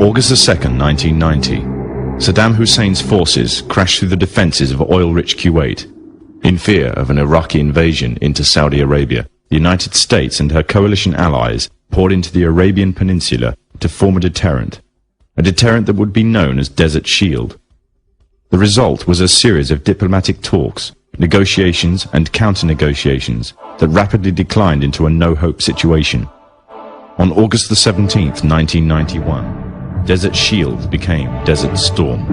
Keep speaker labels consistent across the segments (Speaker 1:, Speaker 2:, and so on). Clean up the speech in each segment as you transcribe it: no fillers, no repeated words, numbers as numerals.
Speaker 1: August 2nd, 1990, Saddam Hussein's forces crashed through the defenses of oil-rich Kuwait. In fear of an Iraqi invasion into Saudi Arabia, the United States and her coalition allies poured into the Arabian Peninsula to form a deterrent that would be known as Desert Shield. The result was a series of diplomatic talks, negotiations and counter-negotiations that rapidly declined into a no-hope situation. On August the 17th, 1991, Desert Shield became Desert Storm.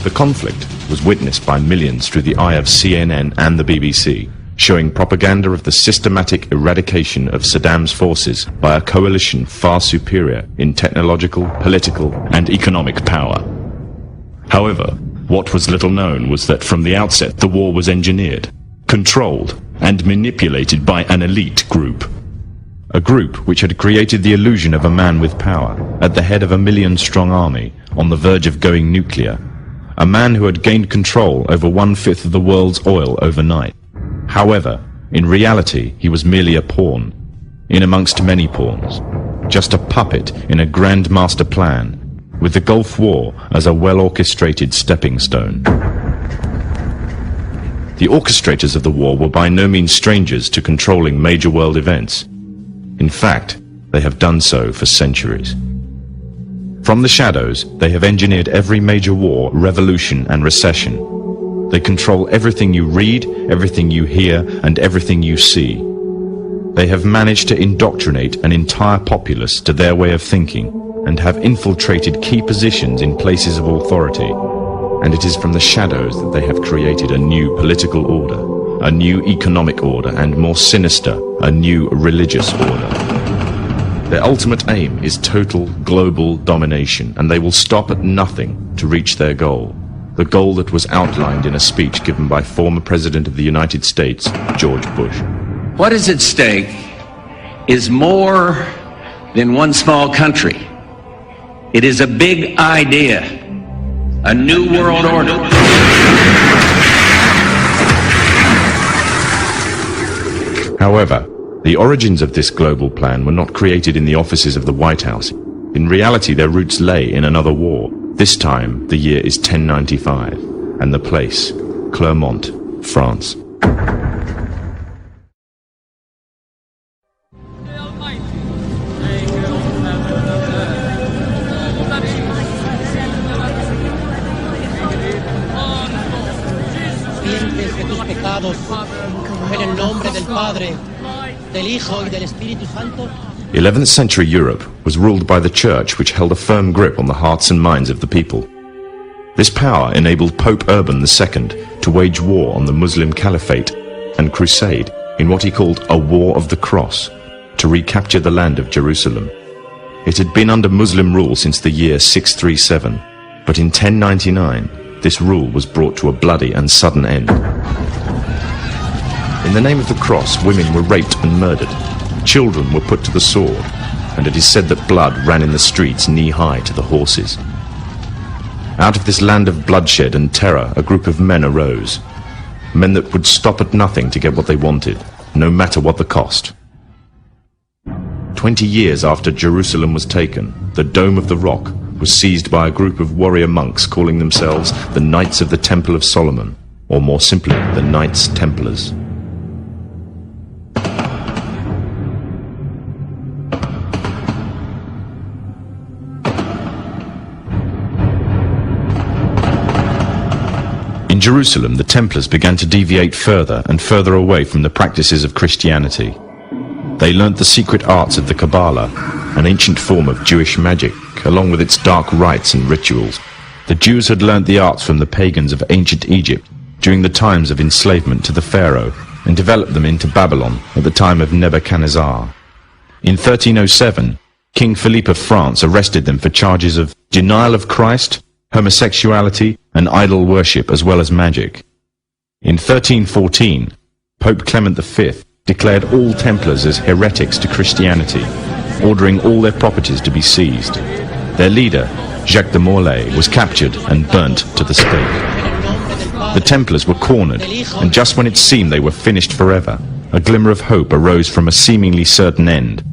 Speaker 1: The conflict was witnessed by millions through the eye of CNN and the BBC, showing propaganda of the systematic eradication of Saddam's forces by a coalition far superior in technological, political, and economic power. However, what was little known was that from the outset the war was engineered, controlled, and manipulated by an elite group. A group which had created the illusion of a man with power, at the head of a million-strong army, on the verge of going nuclear. A man who had gained control over 1/5 of the world's oil overnight. However, in reality, he was merely a pawn, in amongst many pawns, just a puppet in a grand master plan, with the Gulf War as a well-orchestrated stepping stone. The orchestrators of the war were by no means strangers to controlling major world events. In fact, they have done so for centuries. From the shadows, they have engineered every major war, revolution, and recession. They control everything you read, everything you hear, and everything you see. They have managed to indoctrinate an entire populace to their way of thinking, and have infiltrated key positions in places of authority. And it is from the shadows that they have created a new political order, a new economic order, and more sinister, a new religious order. Their ultimate aim is total global domination, and they will stop at nothing to reach their goal. The goal that was outlined in a speech given by former President of the United States, George Bush.
Speaker 2: What is at stake is more than one small country. It is a big idea, a new world order.
Speaker 1: However, the origins of this global plan were not created in the offices of the White House. In reality, their roots lay in another war. This time, the year is 1095, and the place, Clermont, France.
Speaker 3: En el nombre del Padre, del Hijo y del Espíritu Santo.
Speaker 1: 11th century Europe was ruled by the Church, which held a firm grip on the hearts and minds of the people. This power enabled Pope Urban II to wage war on the Muslim Caliphate and crusade in what he called a War of the Cross, to recapture the land of Jerusalem. It had been under Muslim rule since the year 637, but in 1099 this rule was brought to a bloody and sudden end. In the name of the cross, women were raped and murdered. Children were put to the sword, and it is said that blood ran in the streets knee-high to the horses. Out of this land of bloodshed and terror, a group of men arose. Men that would stop at nothing to get what they wanted, no matter what the cost. 20 years after Jerusalem was taken, the Dome of the Rock was seized by a group of warrior monks calling themselves the Knights of the Temple of Solomon, or more simply, the Knights Templars. In Jerusalem, the Templars began to deviate further and further away from the practices of Christianity. They learnt the secret arts of the Kabbalah, an ancient form of Jewish magic, along with its dark rites and rituals. The Jews had learnt the arts from the pagans of ancient Egypt during the times of enslavement to the Pharaoh, and developed them into Babylon at the time of Nebuchadnezzar. In 1307, King Philippe of France arrested them for charges of denial of Christ, homosexuality, and idol worship, as well as magic. In 1314, Pope Clement V declared all Templars as heretics to Christianity, ordering all their properties to be seized. Their leader, Jacques de Morlaix, was captured and burnt to the stake. The Templars were cornered, and just when it seemed they were finished forever, a glimmer of hope arose from a seemingly certain end.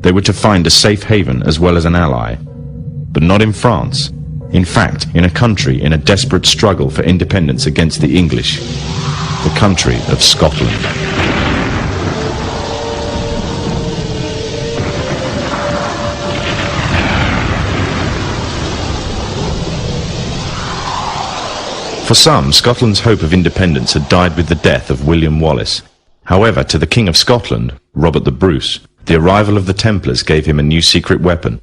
Speaker 1: They were to find a safe haven as well as an ally. But not in France. In fact, in a country in a desperate struggle for independence against the English. The country of Scotland. For some, Scotland's hope of independence had died with the death of William Wallace. However, to the King of Scotland, Robert the Bruce, the arrival of the Templars gave him a new secret weapon.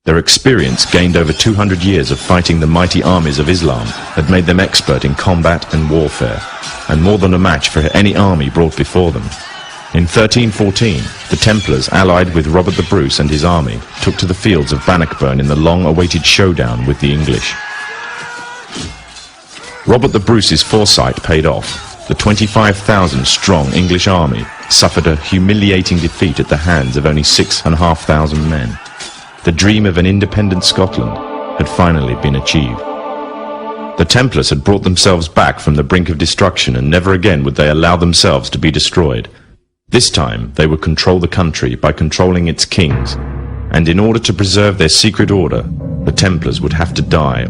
Speaker 1: Their experience, gained over 200 years of fighting the mighty armies of Islam, had made them expert in combat and warfare, and more than a match for any army brought before them. In 1314, the Templars, allied with Robert the Bruce and his army, took to the fields of Bannockburn in the long-awaited showdown with the English. Robert the Bruce's foresight paid off. The 25,000-strong English army suffered a humiliating defeat at the hands of only 6,500 men. The dream of an independent Scotland had finally been achieved. The Templars had brought themselves back from the brink of destruction, and never again would they allow themselves to be destroyed. This time they would control the country by controlling its kings, and in order to preserve their secret order, the Templars would have to die,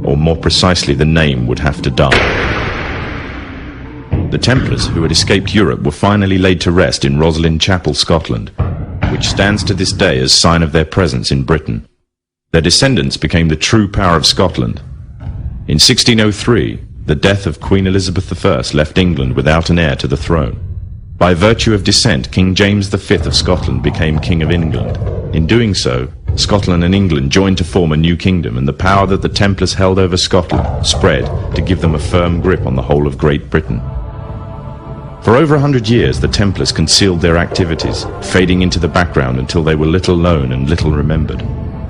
Speaker 1: or more precisely, the name would have to die. The Templars, who had escaped Europe, were finally laid to rest in Roslin Chapel, Scotland, which stands to this day as sign of their presence in Britain. Their descendants became the true power of Scotland. In 1603, the death of Queen Elizabeth I left England without an heir to the throne. By virtue of descent, King James V of Scotland became King of England. In doing so, Scotland and England joined to form a new kingdom, and the power that the Templars held over Scotland spread to give them a firm grip on the whole of Great Britain. For over 100 years, the Templars concealed their activities, fading into the background until they were little known and little remembered.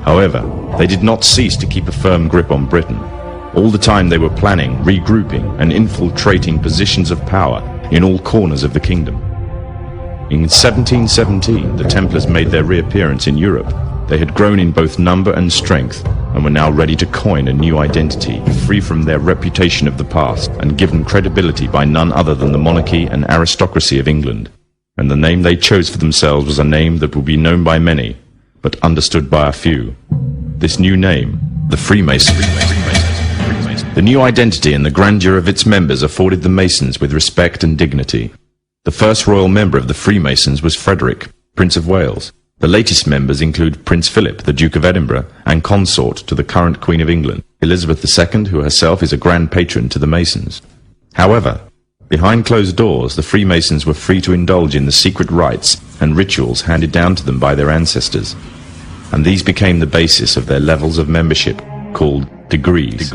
Speaker 1: However, they did not cease to keep a firm grip on Britain. All the time they were planning, regrouping, and infiltrating positions of power in all corners of the kingdom. In 1717, the Templars made their reappearance in Europe. They had grown in both number and strength, and were now ready to coin a new identity, free from their reputation of the past, and given credibility by none other than the monarchy and aristocracy of England. And the name they chose for themselves was a name that would be known by many, but understood by a few. This new name, the Freemasons. The new identity and the grandeur of its members afforded the Masons with respect and dignity. The first royal member of the Freemasons was Frederick, Prince of Wales. The latest members include Prince Philip, the Duke of Edinburgh, and consort to the current Queen of England, Elizabeth II, who herself is a grand patron to the Masons. However, behind closed doors, the Freemasons were free to indulge in the secret rites and rituals handed down to them by their ancestors, and these became the basis of their levels of membership, called degrees.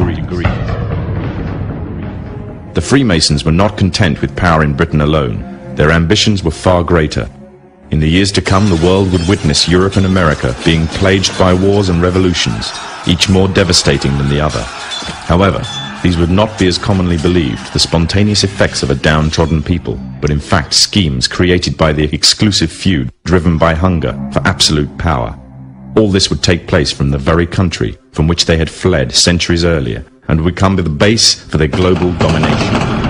Speaker 1: The Freemasons were not content with power in Britain alone. Their ambitions were far greater. In the years to come, the world would witness Europe and America being plagued by wars and revolutions, each more devastating than the other. However, these would not be as commonly believed, the spontaneous effects of a downtrodden people, but in fact schemes created by the exclusive few, driven by hunger for absolute power. All this would take place from the very country from which they had fled centuries earlier, and would become the base for their global domination.